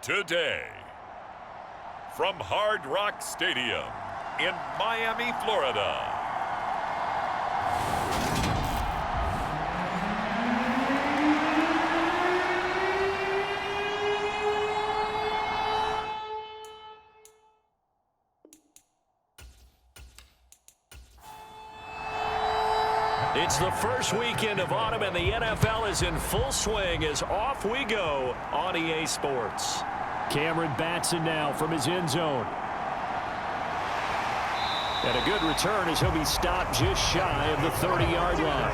today. From Hard Rock Stadium in Miami, Florida. It's the first weekend of autumn, and the NFL is in full swing as off we go on EA Sports. Cameron Batson now from his end zone. And a good return as he'll be stopped just shy of the 30-yard line.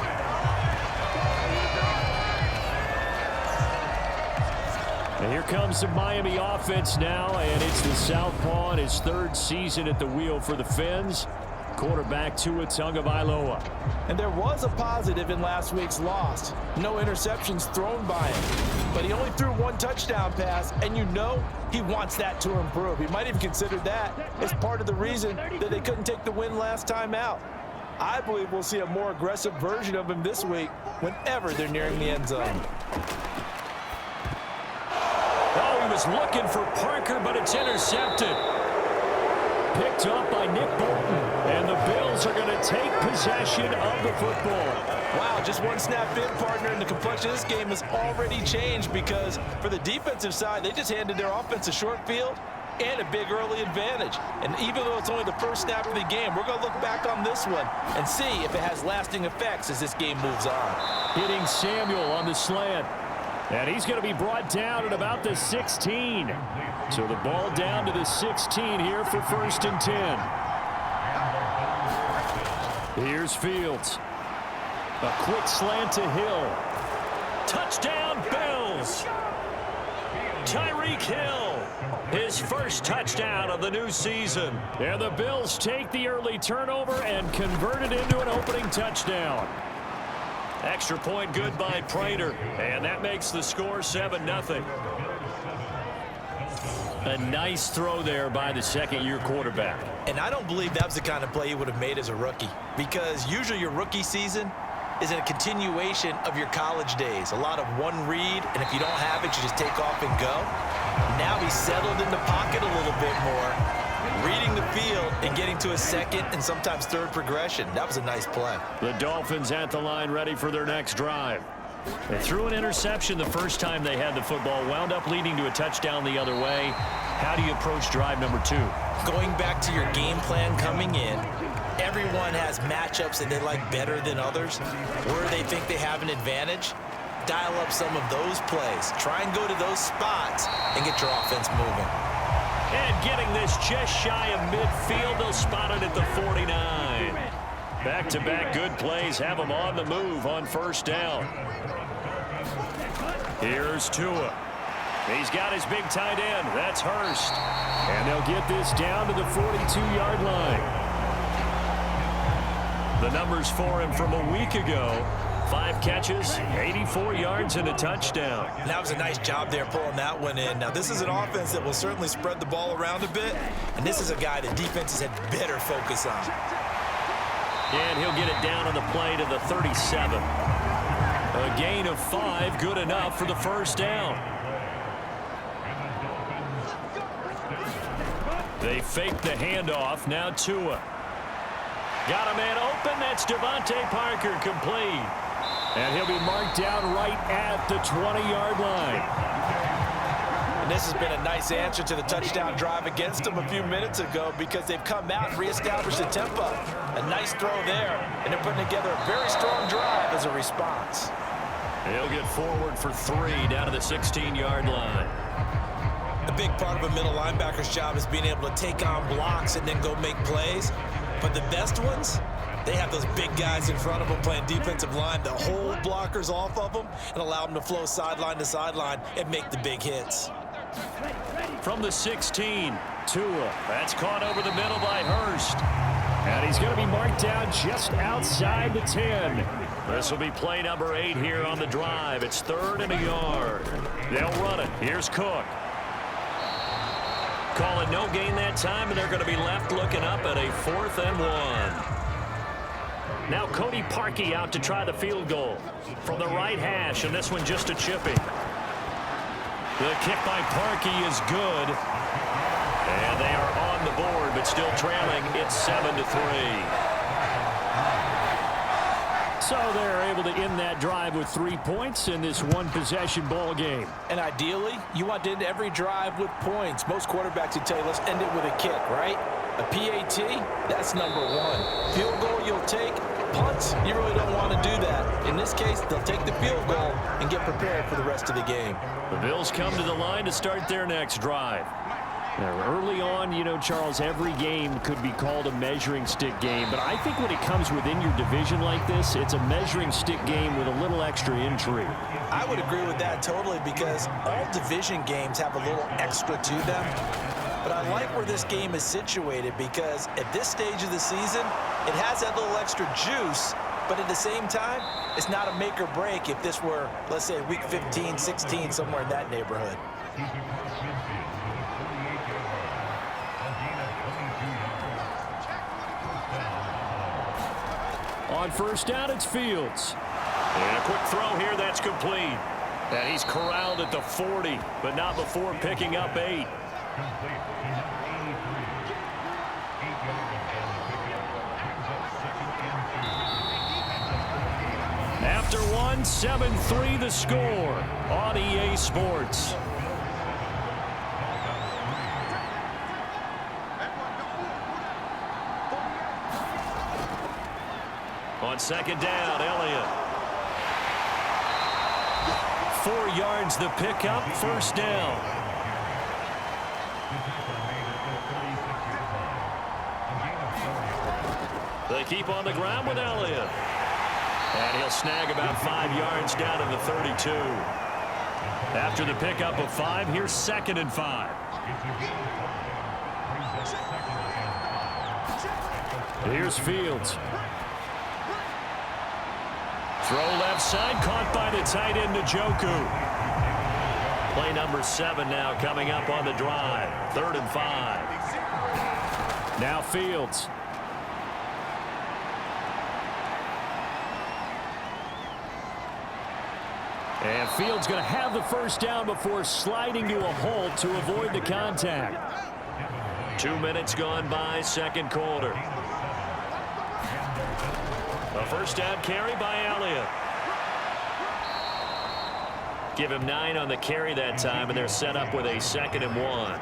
And here comes the Miami offense now, and it's the southpaw in his third season at the wheel for the Fins. Quarterback Tua Tagovailoa. And there was a positive in last week's loss. No interceptions thrown by him. But he only threw one touchdown pass, and you know he wants that to improve. He might even consider that as part of the reason that they couldn't take the win last time out. I believe we'll see a more aggressive version of him this week whenever they're nearing the end zone. Oh, he was looking for Parker, but it's intercepted. Picked up by Nick Bolton, and the Bills are going to take possession of the football. Wow, just one snap in, partner, and the complexion of this game has already changed because for the defensive side, they just handed their offense a short field and a big early advantage. And even though it's only the first snap of the game, we're going to look back on this one and see if it has lasting effects as this game moves on. Hitting Samuel on the slant. And he's going to be brought down at about the 16. So the ball down to the 16 here for 1st and 10. Here's Fields. A quick slant to Hill. Touchdown, Bills! Tyreek Hill, his first touchdown of the new season. And the Bills take the early turnover and convert it into an opening touchdown. Extra point good by Prater, and that makes the score 7-0. A nice throw there by the second-year quarterback. And I don't believe that was the kind of play he would have made as a rookie, because usually your rookie season is a continuation of your college days. A lot of one read, and if you don't have it, you just take off and go. Now he's settled in the pocket a little bit more, reading the field and getting to a second and sometimes third progression. That was a nice play. The Dolphins at the line ready for their next drive. They threw an interception the first time they had the football, wound up leading to a touchdown the other way. How do you approach drive number 2? Going back to your game plan coming in, everyone has matchups that they like better than others. Where they think they have an advantage, dial up some of those plays. Try and go to those spots and get your offense moving. And getting this just shy of midfield, they'll spot it at the 49. Back-to-back good plays have them on the move on 1st down. Here's Tua. He's got his big tight end. That's Hurst. And they'll get this down to the 42-yard line. The numbers for him from a week ago. 5 catches, 84 yards, and a touchdown. That was a nice job there pulling that one in. Now, this is an offense that will certainly spread the ball around a bit, and this is a guy that defenses had better focus on. And he'll get it down on the play to the 37. A gain of 5, good enough for the 1st down. They fake the handoff, now Tua. Got a man open, that's Devontae Parker, complete. And he'll be marked down right at the 20-yard line. And this has been a nice answer to the touchdown drive against them a few minutes ago because they've come out and reestablished the tempo. A nice throw there, and they're putting together a very strong drive as a response. He'll get forward for 3 down to the 16-yard line. A big part of a middle linebacker's job is being able to take on blocks and then go make plays. But the best ones, they have those big guys in front of them playing defensive line to hold blockers off of them and allow them to flow sideline to sideline and make the big hits. From the 16, Tua. That's caught over the middle by Hurst. And he's going to be marked down just outside the 10. This will be play number 8 here on the drive. It's 3rd and a yard. They'll run it. Here's Cook. Call it no gain that time, and they're going to be left looking up at a 4th and 1. Now Cody Parkey out to try the field goal from the right hash, and this one just a chipping. The kick by Parkey is good. And they are on the board, but still trailing. It's 7-3. So they're able to end that drive with 3 points in this one-possession ball game. And ideally, you want to end every drive with points. Most quarterbacks would tell you, let's end it with a kick, right? A PAT, that's number one. Field goal you'll take. Punts, you really don't want to do that. In this case, they'll take the field goal and get prepared for the rest of the game. The Bills come to the line to start their next drive. Now, early on, you know, Charles, every game could be called a measuring stick game. But I think when it comes within your division like this, it's a measuring stick game with a little extra intrigue. I would agree with that totally because all division games have a little extra to them. But I like where this game is situated because at this stage of the season, it has that little extra juice. But at the same time, it's not a make or break if this were, let's say, week 15, 16, somewhere in that neighborhood. On first down, it's Fields. And a quick throw here, that's complete. And he's corralled at the 40, but not before picking up 8. After one, 7-3 the score on EA Sports. On second down, Elliott. 4 yards the pickup, first down. They keep on the ground with Elliott. And he'll snag about 5 yards down to the 32. After the pickup of 5, here's 2nd and 5. Here's Fields. Throw left side, caught by the tight end, Njoku. Play number 7 now coming up on the drive. 3rd and 5. Now Fields. And Fields going to have the first down before sliding to a halt to avoid the contact. 2 minutes gone by, second quarter. A first down carry by Elliott. Give him 9 on the carry that time, and they're set up with a 2nd and 1.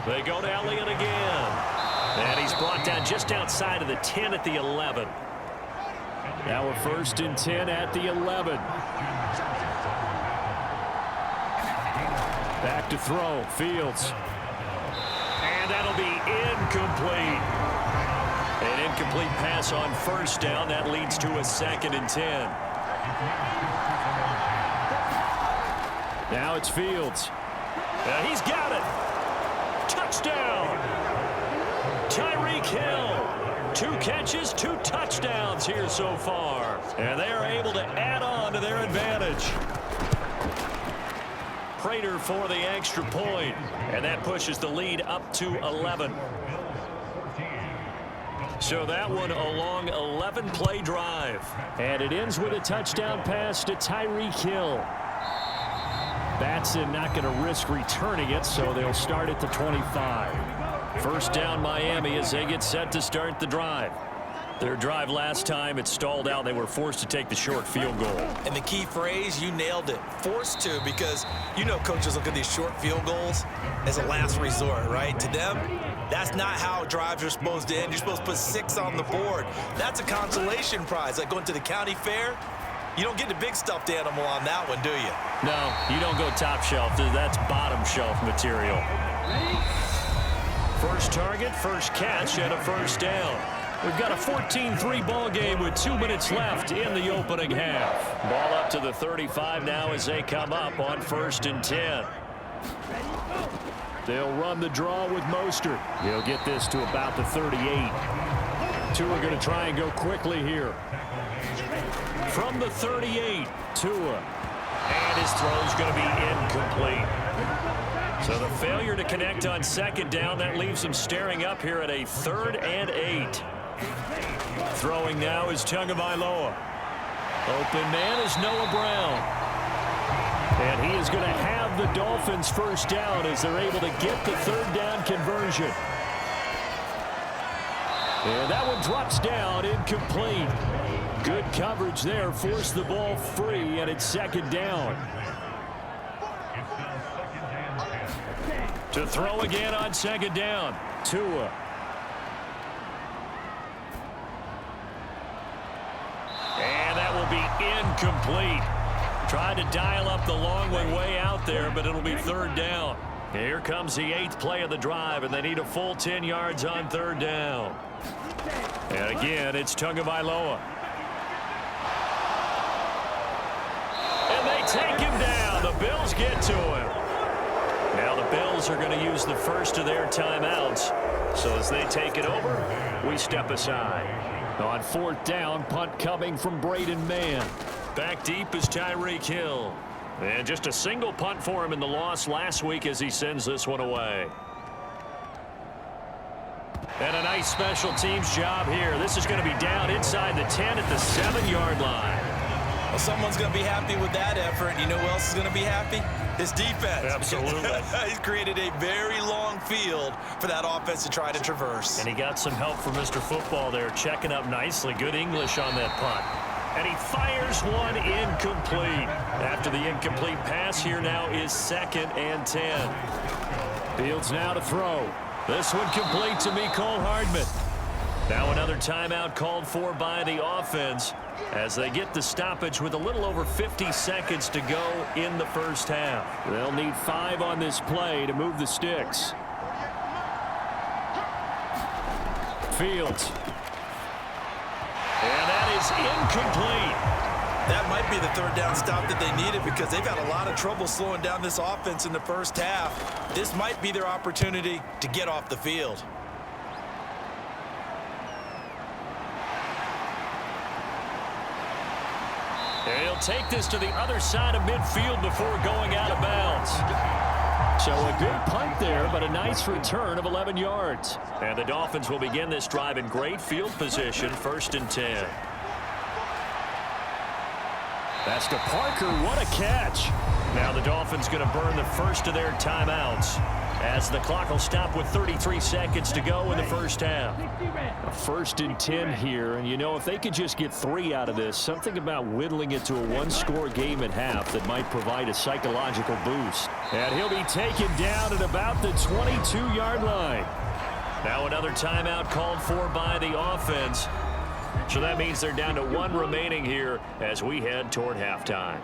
They go to Elliott again. And he's brought down just outside of the 10 at the 11. Now a 1st and 10 at the 11. Back to throw, Fields. And that'll be incomplete. An incomplete pass on first down. That leads to a 2nd and 10. Now it's Fields. He's got it. Touchdown. Tyreek Hill. 2 catches, 2 touchdowns here so far. And they are able to add on to their advantage. Prater for the extra point. And that pushes the lead up to 11. So that one a long 11-play drive. And it ends with a touchdown pass to Tyreek Hill. Batson not going to risk returning it, so they'll start at the 25. First down Miami as they get set to start the drive. Their drive last time, it stalled out. They were forced to take the short field goal. And the key phrase, you nailed it. Forced to, because you know coaches look at these short field goals as a last resort, right? To them, that's not how drives are supposed to end. You're supposed to put 6 on the board. That's a consolation prize. Like going to the county fair, you don't get the big stuffed animal on that one, do you? No, you don't go top shelf. That's bottom shelf material. First target, first catch, and a first down. We've got a 14-3 ball game with 2 minutes left in the opening half. Ball up to the 35 now as they come up on 1st and 10. They'll run the draw with Mostert. He'll get this to about the 38. 2 are going to try and go quickly here. From the 38, Tua. And his throw's going to be incomplete. So the failure to connect on 2nd down, that leaves them staring up here at a 3rd and 8. Throwing now is Tagovailoa. Open man is Noah Brown. And he is going to have the Dolphins first down as they're able to get the third down conversion. And that one drops down, incomplete. Good coverage there, forced the ball free, and it's second down. To throw again on second down, Tua. And that will be incomplete. Tried to dial up the long one way out there, but it'll be third down. Here comes the 8th play of the drive, and they need a full 10 yards on third down. And again, it's Tagovailoa. And they take him down. The Bills get to him. Now the Bills are going to use the first of their timeouts. So as they take it over, we step aside. On fourth down, punt coming from Braden Mann. Back deep is Tyreek Hill. And just a single punt for him in the loss last week as he sends this one away. And a nice special teams job here. This is going to be down inside the 10 at the 7-yard line. Well, someone's going to be happy with that effort. You know who else is going to be happy? His defense. Absolutely. He's created a very long field for that offense to try to traverse. And he got some help from Mr. Football there, checking up nicely. Good English on that punt. And he fires one incomplete. After the incomplete pass, here now is 2nd and 10. Fields now to throw. This one complete to Mecole Hardman. Now another timeout called for by the offense as they get the stoppage with a little over 50 seconds to go in the first half. They'll need 5 on this play to move the sticks. Fields. And that is incomplete. That might be the third down stop that they needed because they've had a lot of trouble slowing down this offense in the first half. This might be their opportunity to get off the field. And he'll take this to the other side of midfield before going out of bounds. So a good punt there, but a nice return of 11 yards. And the Dolphins will begin this drive in great field position, 1st and 10. That's to Parker. What a catch. Now the Dolphins going to burn the first of their timeouts as the clock will stop with 33 seconds to go in the first half. A 1st and 10 here, and you know, if they could just get 3 out of this, something about whittling it to a 1-score game at half that might provide a psychological boost. And he'll be taken down at about the 22-yard line. Now another timeout called for by the offense. So that means they're down to 1 remaining here as we head toward halftime.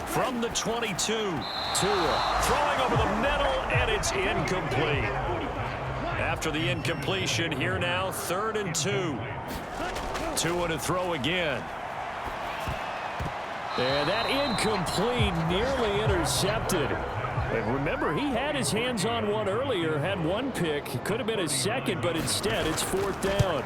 From the 22, Tua throwing over the middle, and it's incomplete. After the incompletion, here now, 3rd and 2. Tua to throw again. And that incomplete, nearly intercepted. And remember, he had his hands on one earlier, had 1 pick. It could have been his 2nd, but instead it's 4th down.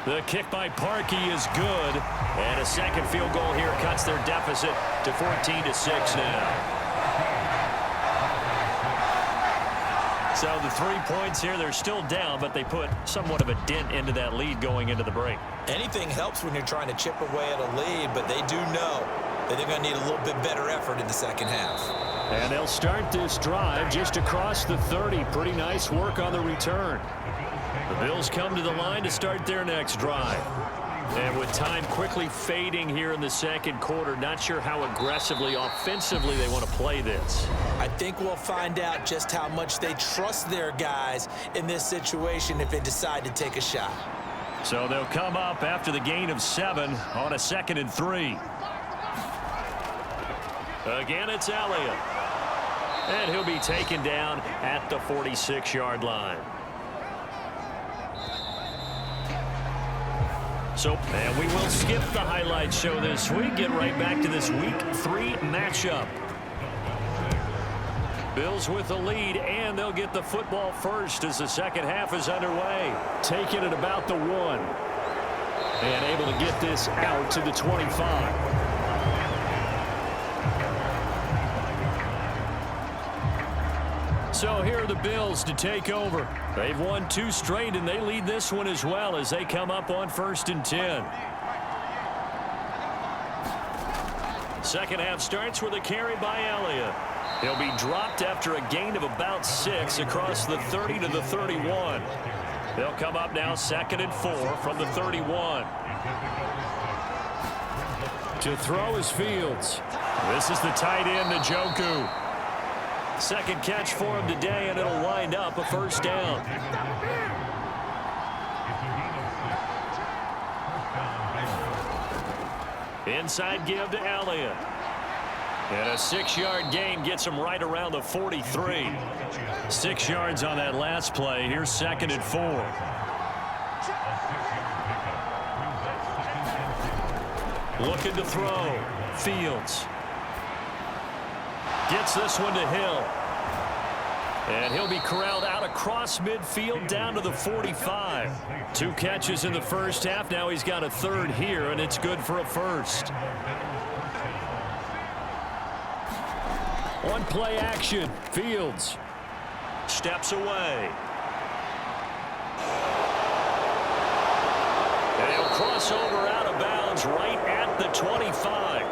The kick by Parkey is good. And a 2nd field goal here cuts their deficit to 14-6 now. So the 3 points here, they're still down, but they put somewhat of a dent into that lead going into the break. Anything helps when you're trying to chip away at a lead, but they do know that they're going to need a little bit better effort in the second half. And they'll start this drive just across the 30. Pretty nice work on the return. The Bills come to the line to start their next drive. And with time quickly fading here in the second quarter, not sure how aggressively, offensively they want to play this. I think we'll find out just how much they trust their guys in this situation if they decide to take a shot. So they'll come up after the gain of 7 on a 2nd and 3. Again, it's Elliott. And he'll be taken down at the 46-yard line. So, and we will skip the highlight show this week. Get right back to this Week 3 matchup. Bills with the lead, and they'll get the football first as the second half is underway. Taking it about the 1. And able to get this out to the 25. So here are the Bills to take over. They've won 2 straight, and they lead this one as well as they come up on 1st and 10. Second half starts with a carry by Elliott. He'll be dropped after a gain of about 6 across the 30 to the 31. They'll come up now 2nd and 4 from the 31. To throw is Fields. This is the tight end, Njoku. Second catch for him today, and it'll wind up a 1st down. Inside give to Elliott. And a 6-yard gain gets him right around the 43. 6 yards on that last play. Here's 2nd and 4. Looking to throw. Fields. Gets this one to Hill. And he'll be corralled out across midfield down to the 45. 2 catches in the first half. Now he's got a 3rd here, and it's good for a 1st. One play action. Fields steps away. And he'll cross over out of bounds right at the 25.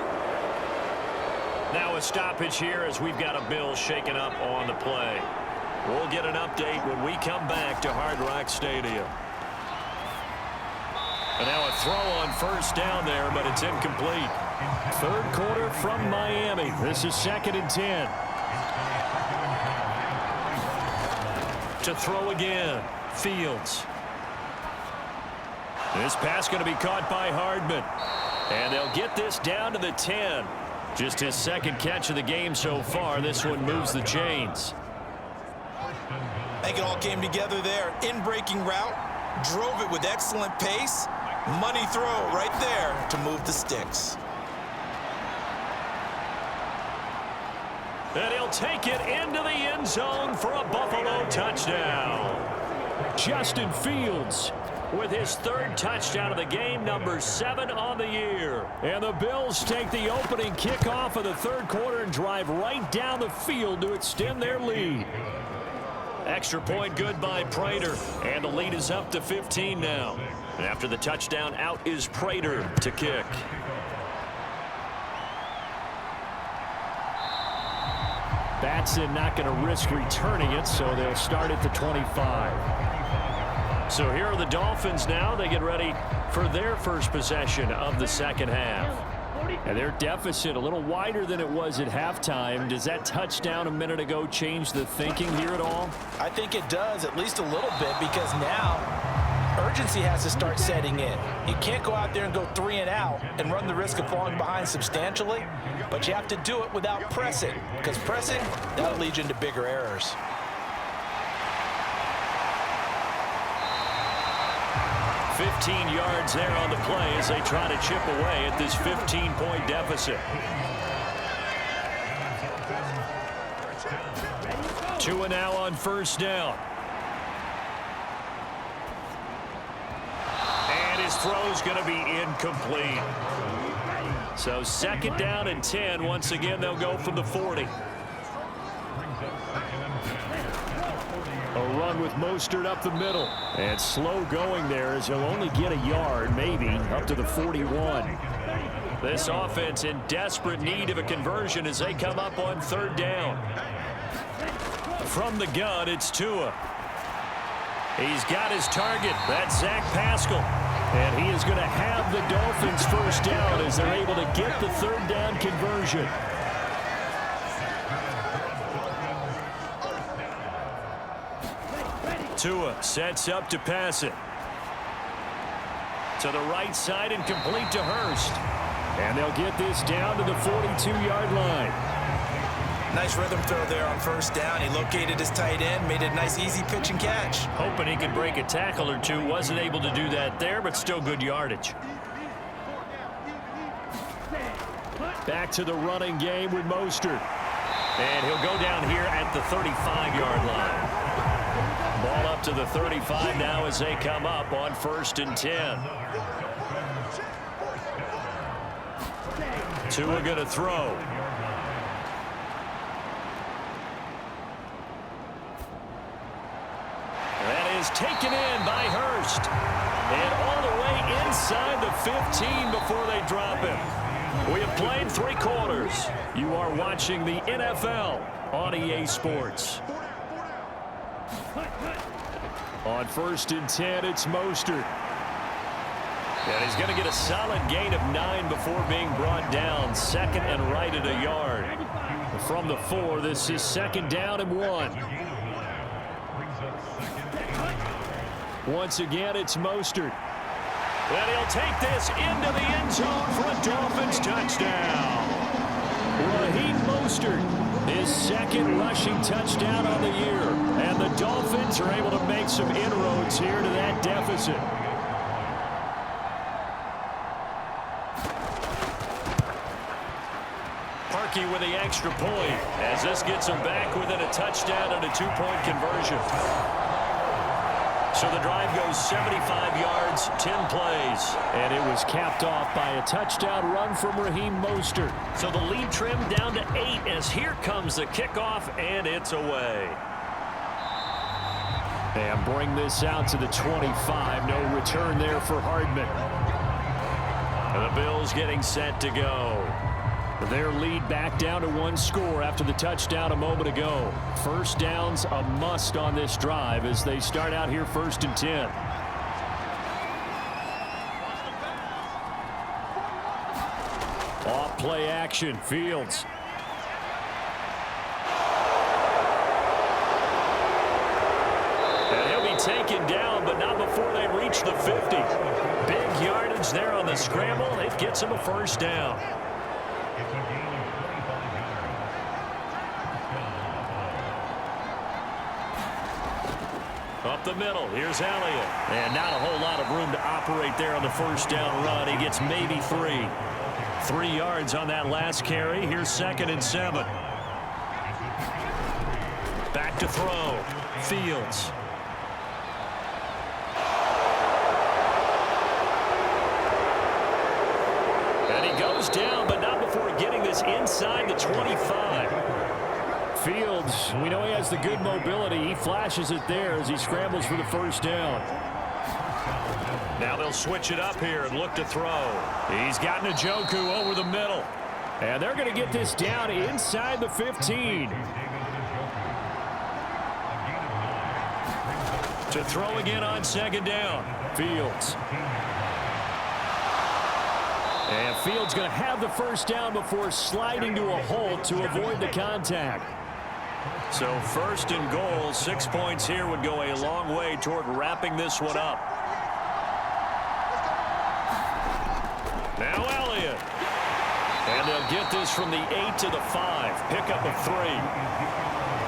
Now a stoppage here as we've got a Bills shaken up on the play. We'll get an update when we come back to Hard Rock Stadium. And now a throw on 1st down there, but it's incomplete. 3rd quarter from Miami. This is 2nd and 10. To throw again. Fields. This pass going to be caught by Hardman. And they'll get this down to the 10. Just his 2nd catch of the game so far. This one moves the chains. I think it all came together there. In-breaking route. Drove it with excellent pace. Money throw right there to move the sticks. And he'll take it into the end zone for a Buffalo touchdown. Justin Fields with his 3rd touchdown of the game, number 7 on the year. And the Bills take the opening kickoff of the 3rd quarter and drive right down the field to extend their lead. Extra point good by Prater, and the lead is up to 15 now. And after the touchdown, out is Prater to kick. Batson not going to risk returning it, so they'll start at the 25. So here are the Dolphins now. They get ready for their first possession of the 2nd half. And their deficit a little wider than it was at halftime. Does that touchdown a minute ago change the thinking here at all? I think it does, at least a little bit, because now urgency has to start setting in. You can't go out there and go 3 and out and run the risk of falling behind substantially, but you have to do it without pressing, because pressing, that'll lead you into bigger errors. $15 yards there on the play as they try to chip away at this 15-point deficit. Tua now on 1st down. And his throw's going to be incomplete. So 2nd down and 10. Once again, they'll go from the 40. A run with Mostert up the middle. And slow going there as he'll only get a yard, maybe, up to the 41. This offense in desperate need of a conversion as they come up on 3rd down. From the gun, it's Tua. He's got his target. That's Zach Pascal. And he is going to have the Dolphins 1st down as they're able to get the 3rd down conversion. Tua sets up to pass it. To the right side and complete to Hurst. And they'll get this down to the 42-yard line. Nice rhythm throw there on 1st down. He located his tight end, made it a nice easy pitch and catch. Hoping he could break a tackle or two. Wasn't able to do that there, but still good yardage. Back to the running game with Mostert. And he'll go down here at the 35-yard line. Ball up to the 35 now as they come up on 1st and 10. Tua going to throw. taken in by Hurst. And all the way inside the 15 before they drop him. We have played 3 quarters. You are watching the NFL on EA Sports. On 1st and 10, it's Mostert. And he's going to get a solid gain of 9 before being brought down. Second and right at a yard. From the 4, this is 2nd down and 1. Once again, it's Mostert. And he'll take this into the end zone for a Dolphins touchdown. Raheem Mostert, his 2nd rushing touchdown on the year. And the Dolphins are able to make some inroads here to that deficit. Parkey with the extra point as this gets him back within a touchdown and a 2-point conversion. So the drive goes 75 yards, 10 plays. And it was capped off by a touchdown run from Raheem Mostert. So the lead trimmed down to 8 as here comes the kickoff, and it's away. And bring this out to the 25. No return there for Hardman. And the Bills getting set to go. Their lead back down to 1 score after the touchdown a moment ago. First down's a must on this drive as they start out here 1st and 10. Off play action, Fields. And he'll be taken down, but not before they reach the 50. Big yardage there on the scramble. It gets him a 1st down. Up the middle, here's Elliott. And not a whole lot of room to operate there on the 1st down run. He gets maybe 3. 3 yards on that last carry. Here's 2nd and 7. Back to throw. Fields. And he goes down, but not before getting this inside the 25. Fields, we know he has the good mobility. He flashes it there as he scrambles for the 1st down. Now they'll switch it up here and look to throw. He's got Njoku over the middle. And they're going to get this down inside the 15. To throw again on 2nd down. Fields. And Fields going to have the 1st down before sliding to a halt to avoid the contact. So 1st and goal, 6 points here would go a long way toward wrapping this one up. Now Elliott. And they'll get this from the 8 to the 5. Pickup of 3.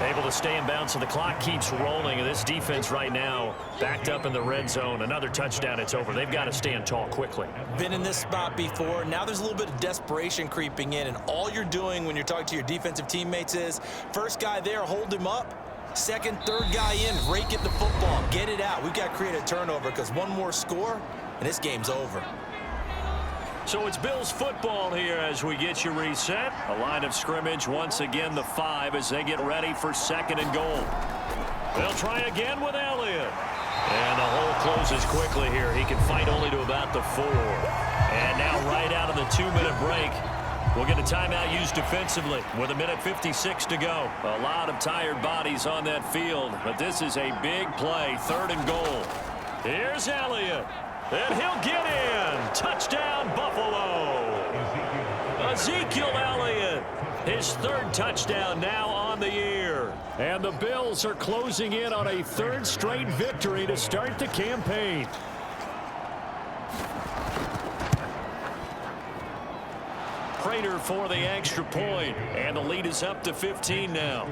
Able to stay in bounds, so the clock keeps rolling. And this defense right now backed up in the red zone. Another touchdown, it's over. They've got to stand tall quickly. Been in this spot before. Now there's a little bit of desperation creeping in. And all you're doing when you're talking to your defensive teammates is, first guy there, hold him up. Second, third guy in, rake at the football. Get it out. We've got to create a turnover because one more score, and this game's over. So it's Bills football here as we get you reset. A line of scrimmage, once again the 5 as they get ready for 2nd and goal. They'll try again with Elliott. And the hole closes quickly here. He can fight only to about the 4. And now right out of the 2-minute break, we'll get a timeout used defensively with 1:56 to go. A lot of tired bodies on that field, but this is a big play, 3rd and goal. Here's Elliott. And he'll get in. Touchdown, Buffalo. Ezekiel Elliott, his 3rd touchdown now on the year. And the Bills are closing in on a 3rd straight victory to start the campaign. Prater for the extra point, and the lead is up to 15 now.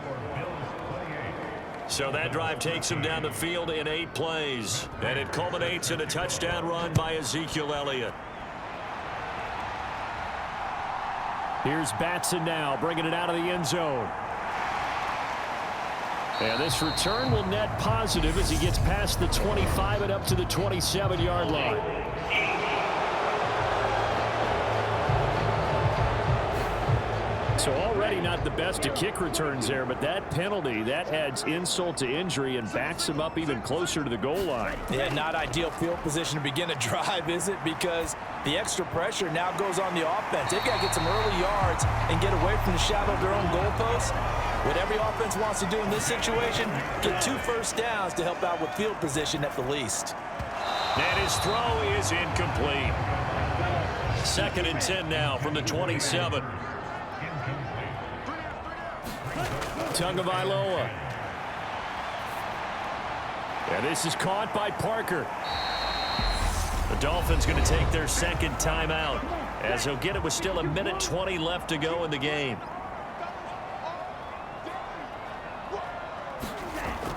So that drive takes him down the field in 8 plays. And it culminates in a touchdown run by Ezekiel Elliott. Here's Batson now, bringing it out of the end zone. And this return will net positive as he gets past the 25 and up to the 27-yard line. So already not the best of kick returns there, but that penalty, that adds insult to injury and backs him up even closer to the goal line. Yeah, not ideal field position to begin a drive, is it? Because the extra pressure now goes on the offense. They've got to get some early yards and get away from the shadow of their own goalposts. What every offense wants to do in this situation, get 2 first downs to help out with field position at the least. And his throw is incomplete. 2nd and 10 now from the 27. Tagovailoa. And this is caught by Parker. The Dolphins going to take their 2nd timeout as he'll get it with still 1:20 left to go in the game.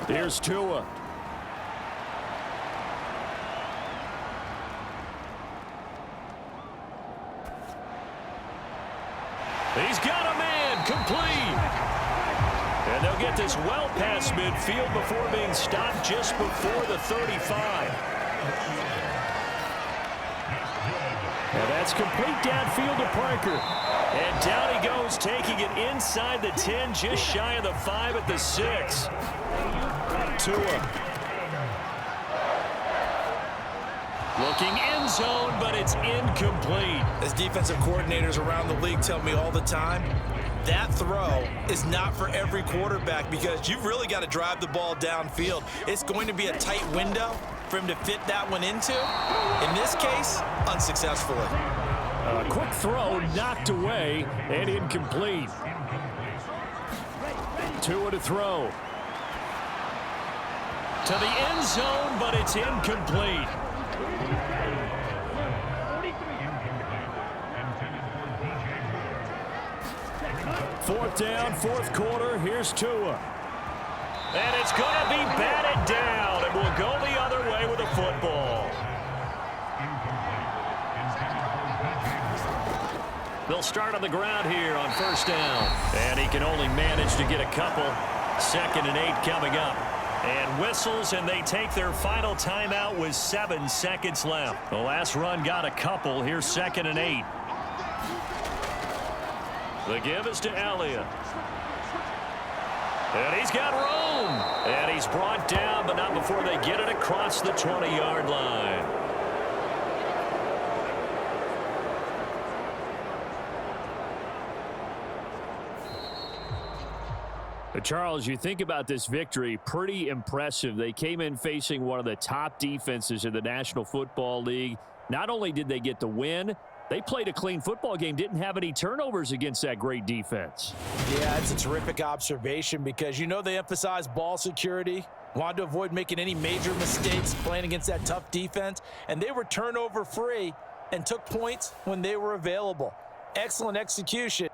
Here's Tua. He's got a man, complete. And they'll get this well past midfield before being stopped just before the 35. And that's complete downfield to Parker. And down he goes, taking it inside the 10, just shy of the 5 at the 6. Tua. Looking end zone, but it's incomplete. As defensive coordinators around the league tell me all the time, that throw is not for every quarterback because you've really got to drive the ball downfield. It's going to be a tight window for him to fit that one into. In this case, unsuccessfully. A quick throw knocked away and incomplete. Tua to throw. To the end zone, but it's incomplete. Fourth down, 4th quarter. Here's Tua. And it's going to be batted down, and will go the other way with the football. They'll start on the ground here on 1st down. And he can only manage to get a couple. 2nd and 8 coming up. And whistles, and they take their final timeout with 7 seconds left. The last run got a couple. Here's 2nd and 8. The give is to Elliott. And he's got room. And he's brought down, but not before they get it across the 20-yard line. But Charles, you think about this victory, pretty impressive. They came in facing one of the top defenses in the National Football League. Not only did they get the win, they played a clean football game, didn't have any turnovers against that great defense. Yeah, it's a terrific observation because you know they emphasize ball security, wanted to avoid making any major mistakes playing against that tough defense, and they were turnover free and took points when they were available. Excellent execution.